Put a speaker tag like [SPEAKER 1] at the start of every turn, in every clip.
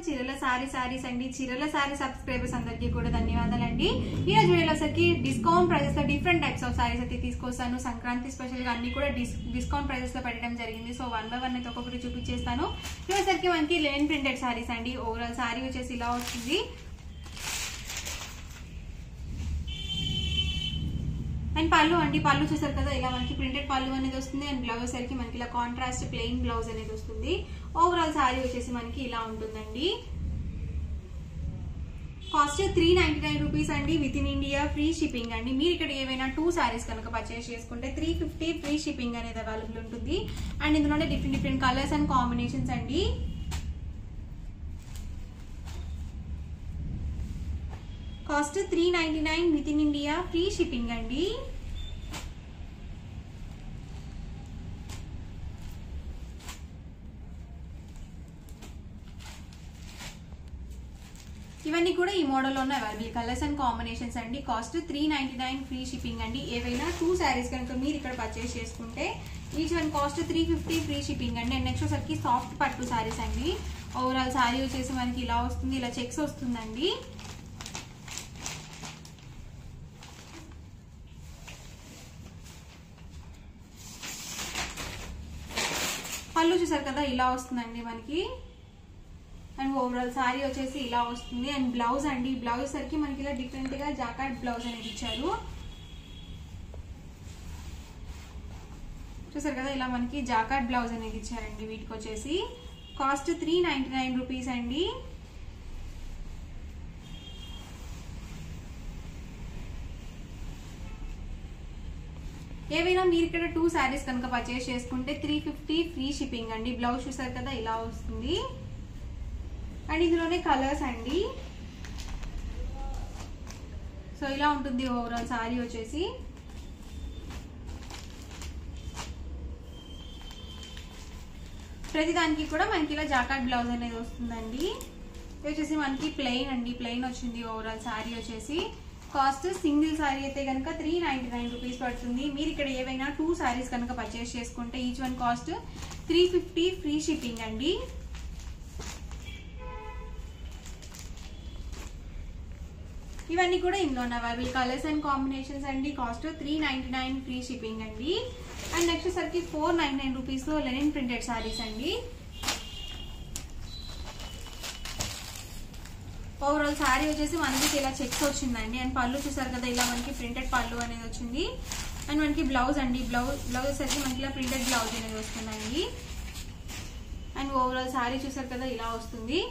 [SPEAKER 1] చీరల సారీస్ అండి. చీరల సారీ సబ్స్క్రైబర్స్ అందరికీ కూడా ధన్యవాదాలండి. ఈ రోజు వీడియోలో వచ్చరికి డిస్కౌంట్ ప్రైజెస్ లో డిఫరెంట్ టైప్స్ ఆఫ్ సారీస్ అయితే తీసుకొస్తాను. సంక్రాంతి స్పెషల్ గా అన్ని కూడా డిస్కౌంట్ ప్రైజెస్ లో పెట్టడం జరిగింది. సో 1 by 1 అయితే ఒక్కొక్కటి చూపించేస్తాను. ఇవసరికి మనకి లెనిన్ ప్రింటెడ్ సారీస్ అండి. ఓవరాల్ సారీ వచ్చేసి ఇలా వస్తుంది. అండ్ పళ్ళు అండి, పళ్ళు చూసారు కదా ఇలా మనకి ప్రింటెడ్ పళ్ళు అనేది వస్తుంది. అండ్ బ్లౌజ్ సరికి మనకి ఇలా కాంట్రాస్ట్ ప్లెయిన్ బ్లౌజ్ అనేది వస్తుంది. ఓవరాల్ సారీ వచ్చేసి మనకి ఇలా ఉంటుందండి. కాస్ట్ 399 రూపీస్ అండి. With in India free shipping అండి. మీరు ఇక్కడ ఏవైనా 2 సారీస్ కనుక పర్చేస్ చేసుకుంటే 350 ఫ్రీ షిప్పింగ్ అనేది అవైలబుల్ ఉంటుంది. అండ్ ఇందులోనే డిఫరెంట్ కలర్స్ అండ్ కాంబినేషన్స్ అండి. Cost 399 with in India free shipping అండి. ఇవన్నీ కూడా ఈ మోడల్ లో అవైలబుల్ కలర్స్ అండ్ కాంబినేషన్స్ అండి. కాస్ట్ 399 ఫ్రీ షిప్పింగ్ అండి. ఏవైనా 2 సారీస్ కనుక మీరు ఇక్కడ పర్చేస్ చేసుకుంటే each one cost 350 free shipping అండి. అండ్ నెక్స్ట్ వచ్చరికి సాఫ్ట్ పట్టు సారీస్ అండి. ఓవరాల్ సారీ వచ్చేసి మనకి ఇలా వస్తుంది. ఇలా చెక్స్ వస్తుందండి. పళ్ళు చూసారు కదా ఇలా వస్తుందండి మనకి. అండ్ ఓవరాల్ సారీ వచ్చేసి ఇలా వస్తుంది. అండ్ బ్లౌజ్ అండి, బ్లౌజ్ సరికి మనకి ఇలా డిఫరెంట్ గా జాకార్డ్ బ్లౌజ్ అనేది ఇచ్చారు. చూసారు కదా ఇలా మనకి జాకార్డ్ బ్లౌజ్ అనేది ఇచ్చారండి. వీటికి వచ్చేసి కాస్ట్ 399 రూపీస్ అండి. ఏవైనా మీరు ఇక్కడ 2 సారీస్ కనుక పర్చేస్ చేసుకుంటే 350 ఫ్రీ షిప్పింగ్ అండి. బ్లౌజ్ చూసారు కదా ఇలా వస్తుంది. అండ్ ఇందులోనే కలర్స్ అండి. సో ఇలా ఉంటుంది ఓవరాల్ సారీ వచ్చేసి. ప్రతిదానికి కూడా మనకి ఇలా జాకార్డ్ బ్లౌజ్ అనేది వస్తుందండి. ఇది వచ్చేసి మనకి ప్లెయిన్ అండి, ప్లెయిన్ వచ్చింది ఓవరాల్ సారీ వచ్చేసి. కాస్ట్ సింగిల్ సారీ అయితే కనుక 399 రూపీస్ పడుతుంది. మీరు ఇక్కడ ఏవైనా 2 సారీస్ కనుక పర్చేస్ చేసుకుంటే each one cost 350 free shipping అండి. ఇవన్నీ కూడా ఇందులో అవైలబుల్ కలర్స్ అండ్ కాంబినేషన్స్ అండి. కాస్ట్ 399 ఫ్రీ షిప్పింగ్ అండి. అండ్ నెక్స్ట్ సరికి 499 రూపీస్ లో లెనిన్ ప్రింటెడ్ సారీస్ అండి. ఓవరాల్ సారీ వచ్చేసి మనకి ఇలా చెక్స్ వచ్చిందండి. అండ్ పళ్ళు చూసారు కదా ఇలా మనకి ప్రింటెడ్ పళ్ళు అనేది వచ్చింది. అండ్ మనకి బ్లౌజ్ అండి, బ్లౌజ్ సరికి మనకి ఇలా ప్రింటెడ్ బ్లౌజ్ అనేది వస్తుందండి. అండ్ ఓవరాల్ సారీ చూసారు కదా ఇలా వస్తుంది.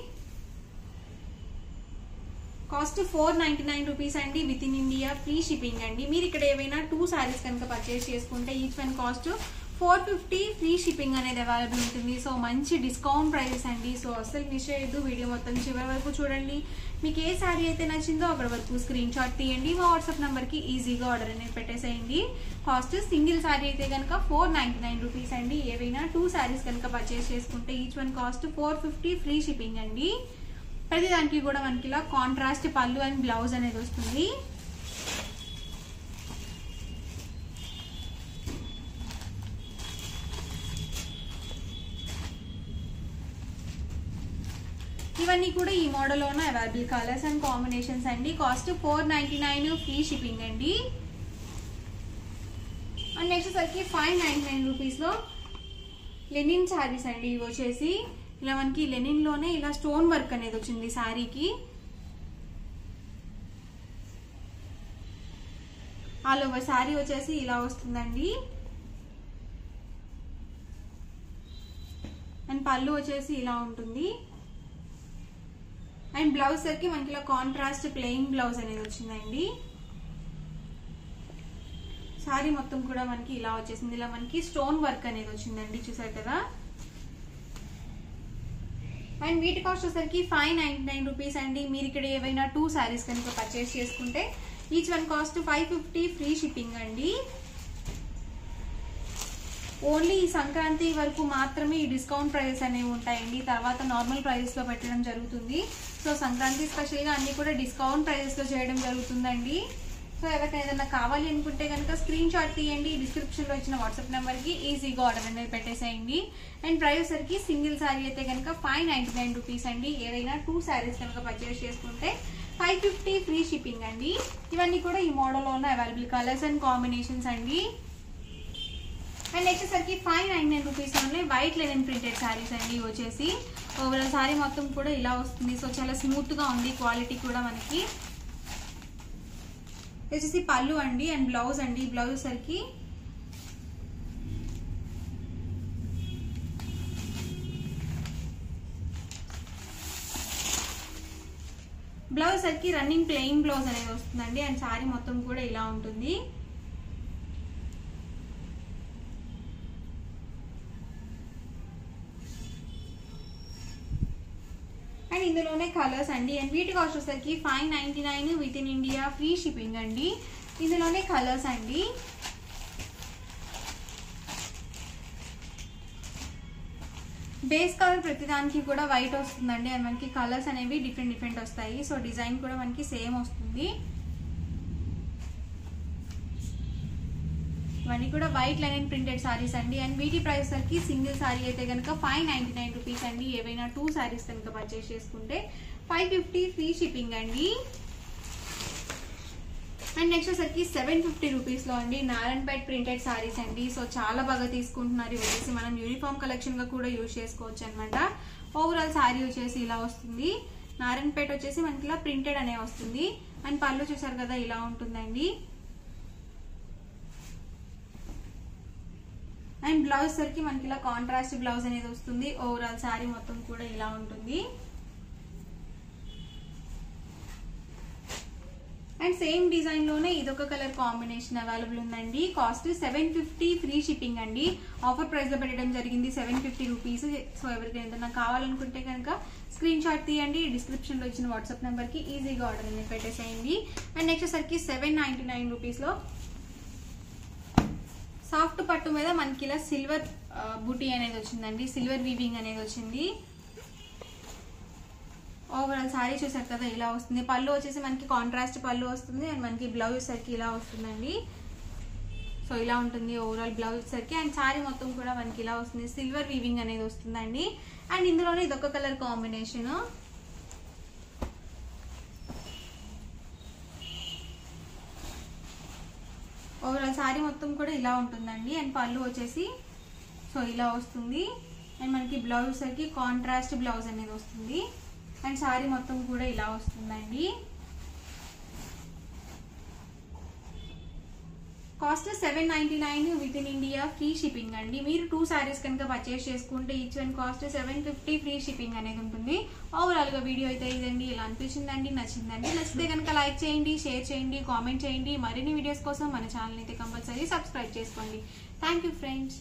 [SPEAKER 1] కాస్ట్ 499 రూపీస్ అండి. With in India free shipping అండి. మీరు ఇక్కడ ఏవైనా 2 సారీస్ కనుక పర్చేస్ చేసుకుంటే each one cost 450 free shipping అనేది అవైలబుల్ ఉంటుంది. సో మంచి డిస్కౌంట్ ప్రైజెస్ అండి. సో అసలు మిస్ చేయొద్దు, వీడియో మొత్తం చివరి వరకు చూడండి. మీకు ఏ సారీ అయితే నచ్చిందో అక్కడ వరకు స్క్రీన్ షాట్ తీయండి. మా వాట్సాప్ నంబర్ కి ఈజీగా ఆర్డర్ అనేది పెట్టేసేయండి. కాస్ట్ సింగిల్ సారీ అయితే కనుక 499 రూపీస్ అండి. ఏవైనా 2 సారీస్ కనుక పర్చేస్ చేసుకుంటే each one cost 450 free shipping అండి. ప్రతి దానికి కూడా మనకి ఇలా కాంట్రాస్ట్ పళ్ళు అండ్ బ్లౌజ్ అనేది వస్తుంది. ఇవన్నీ కూడా ఈ మోడల్ లోనే అవైలబుల్ కలర్స్ అండ్ కాంబినేషన్స్ అండి. కాస్ట్ 499 ఫ్రీ షిప్పింగ్ అండి. అండ్ నెక్స్ట్ సరికి 599 రూపీస్ లో లెనిన్ సారీస్ అండి. ఇవి వచ్చేసి ఇలా మనకి లెనిన్ లోనే ఇలా స్టోన్ వర్క్ అనేది వచ్చింది సారీకి. ఆల్ ఓవర్ సారీ వచ్చేసి ఇలా వస్తుందండి. అండ్ పళ్ళు వచ్చేసి ఇలా ఉంటుంది. అండ్ బ్లౌజ్ సరికి మనకి ఇలా కాంట్రాస్ట్ ప్లెయిన్ బ్లౌజ్ అనేది వచ్చిందండి. సారీ మొత్తం కూడా మనకి ఇలా వచ్చేసింది. ఇలా మనకి స్టోన్ వర్క్ అనేది వచ్చిందండి. చూసారు కదా. అండ్ వీటి కాస్ట్ వచ్చేసరికి 599 రూపీస్ అండి. మీరు ఇక్కడ ఏవైనా 2 సారీస్ కనుక పర్చేస్ చేసుకుంటే each one cost 550 free shipping అండి. ఓన్లీ ఈ సంక్రాంతి వరకు మాత్రమే ఈ డిస్కౌంట్ ప్రైజెస్ అనేవి ఉంటాయండి. తర్వాత నార్మల్ ప్రైజెస్ లో పెట్టడం జరుగుతుంది. సో సంక్రాంతి స్పెషల్ గా అన్ని కూడా డిస్కౌంట్ ప్రైజెస్ లో చేయడం జరుగుతుందండి. సో ఎవరికైనా ఏదైనా కావాలి అనుకుంటే కనుక స్క్రీన్ షాట్ తీయండి, డిస్క్రిప్షన్ లో ఇచ్చిన వాట్సాప్ నెంబర్ కి ఈజీగా ఆర్డర్ అనేది పెట్టేసేయండి. అండ్ ప్రైస్ సరికి సింగిల్ సారీ అయితే కనుక 599 రూపీస్ అండి. ఏదైనా 2 సారీస్ కనుక పర్చేస్ చేసుకుంటే 550 ఫ్రీ షిప్పింగ్ అండి. ఇవన్నీ కూడా ఈ మోడల్ లో ఉన్న అవైలబుల్ కలర్స్ అండ్ కాంబినేషన్స్ అండి. అండ్ నెక్స్ట్ సరికి 599 rupees only white Lenin printed saris అండి. వచ్చేసి ఓవరాల్ సారీ మొత్తం కూడా ఇలా వస్తుంది. సో చాలా స్మూత్ గా ఉంది, క్వాలిటీ కూడా మనకి. వచ్చేసి పళ్ళు అండి అండ్ బ్లౌజ్ అండి. బ్లౌజ్ సరికి రన్నింగ్ ప్లెయిన్ బ్లౌజ్ అనేది వస్తుందండి. అండ్ సారీ మొత్తం కూడా ఇలా ఉంటుంది. అండ్ ఇందులోనే కలర్స్ అండి. అండ్ వీటి కాస్ట్ వచ్చేసరికి 599 with in India free shipping అండి. ఇందులోనే కలర్స్ అండి. బేస్ కలర్ ప్రతిదానికి కూడా వైట్ వస్తుందండి. అండ్ మనకి కలర్స్ అనేవి డిఫరెంట్ వస్తాయి. సో డిజైన్ కూడా మనకి సేమ్ వస్తుంది. ఇవన్నీ కూడా వైట్ లెనిన్ ప్రింటెడ్ సారీస్ అండి. అండ్ వీటి ప్రైస్ సరికి సింగిల్ సారీ అయితే కనుక 599 రూపీస్ అండి. ఏవైనా 2 సారీస్ కనుక పర్చేస్ చేసుకుంటే 550 ఫ్రీ షిప్పింగ్ అండి. అండ్ నెక్స్ట్ సరికి 750 రూపీస్ లో అండి నారాయణపేట్ ప్రింటెడ్ సారీస్ అండి. సో చాలా బాగా తీసుకుంటున్నారు. వచ్చేసి మనం యూనిఫామ్ కలెక్షన్ గా కూడా యూజ్ చేసుకోవచ్చు అనమాట. ఓవరాల్ సారీ వచ్చేసి ఇలా వస్తుంది. నారాయణపేట్ వచ్చేసి మనకి ఇలా ప్రింటెడ్ అనే వస్తుంది. అండ్ పళ్ళు చూసారు కదా ఇలా ఉంటుందండి. అండ్ బ్లౌజ్ సరికి మనకి ఇలా కాంట్రాస్ట్ బ్లౌజ్ అనేది వస్తుంది. ఓవరాల్ సారీ మొత్తం కూడా ఇలా ఉంటుంది. అండ్ సేమ్ డిజైన్ లోనే ఇదొక కలర్ కాంబినేషన్ అవైలబుల్ ఉందండి. కాస్ట్ 750 ఫ్రీ షిప్పింగ్ అండి. ఆఫర్ ప్రైస్ లో పెట్టడం జరిగింది 750 రూపీస్. సో ఎవరికైనా ఏదైనా కావాలనుకుంటే కనుక స్క్రీన్ షాట్ తీయండి, డిస్క్రిప్షన్ లో ఇచ్చిన వాట్సాప్ నెంబర్ కి ఈజీగా ఆర్డర్ అనేది పెట్టేసేయండి. అండ్ నెక్స్ట్ సరికి 799 రూపీస్ లో సాఫ్ట్ పట్టు మీద మనకి ఇలా సిల్వర్ బూటీ అనేది వచ్చిందండి. సిల్వర్ వీవింగ్ అనేది వచ్చింది. ఓవరాల్ సారీ చూసారు కదా ఇలా వస్తుంది. పళ్ళు వచ్చేసి మనకి కాంట్రాస్ట్ పళ్ళు వస్తుంది. అండ్ మనకి బ్లౌజ్ సరికి ఇలా వస్తుందండి. సో ఇలా ఉంటుంది ఓవరాల్ బ్లౌజ్ సరికి. అండ్ సారీ మొత్తం కూడా మనకి ఇలా వస్తుంది. సిల్వర్ వీవింగ్ అనేది వస్తుందండి. అండ్ ఇందులోనే ఇదొక కలర్ కాంబినేషన్. ఓవరాల్ సారీ మొత్తం కూడా ఇలా ఉంటుందండి. అండ్ పళ్ళు వచ్చేసి సో ఇలా వస్తుంది. అండ్ మనకి బ్లౌజ్ సరికి కాంట్రాస్ట్ బ్లౌజ్ అనేది వస్తుంది. అండ్ సారీ మొత్తం కూడా ఇలా వస్తుందండి. Cost 799 with in India free shipping అండి. మీరు 2 సారీస్ కనుక పర్చేస్ చేసుకుంటే each one cost 750 free shipping అనేది ఉంటుంది. ఓవరాల్ గా వీడియో అయితే ఇదండి. ఇలా అనిపించిందండి, నచ్చిందండి. నచ్చితే కనుక లైక్ చేయండి, షేర్ చేయండి, కామెంట్ చేయండి. మరిన్ని వీడియోస్ కోసం మన ఛానల్ అయితే కంపల్సరీ సబ్స్క్రైబ్ చేసుకోండి. Thank you friends.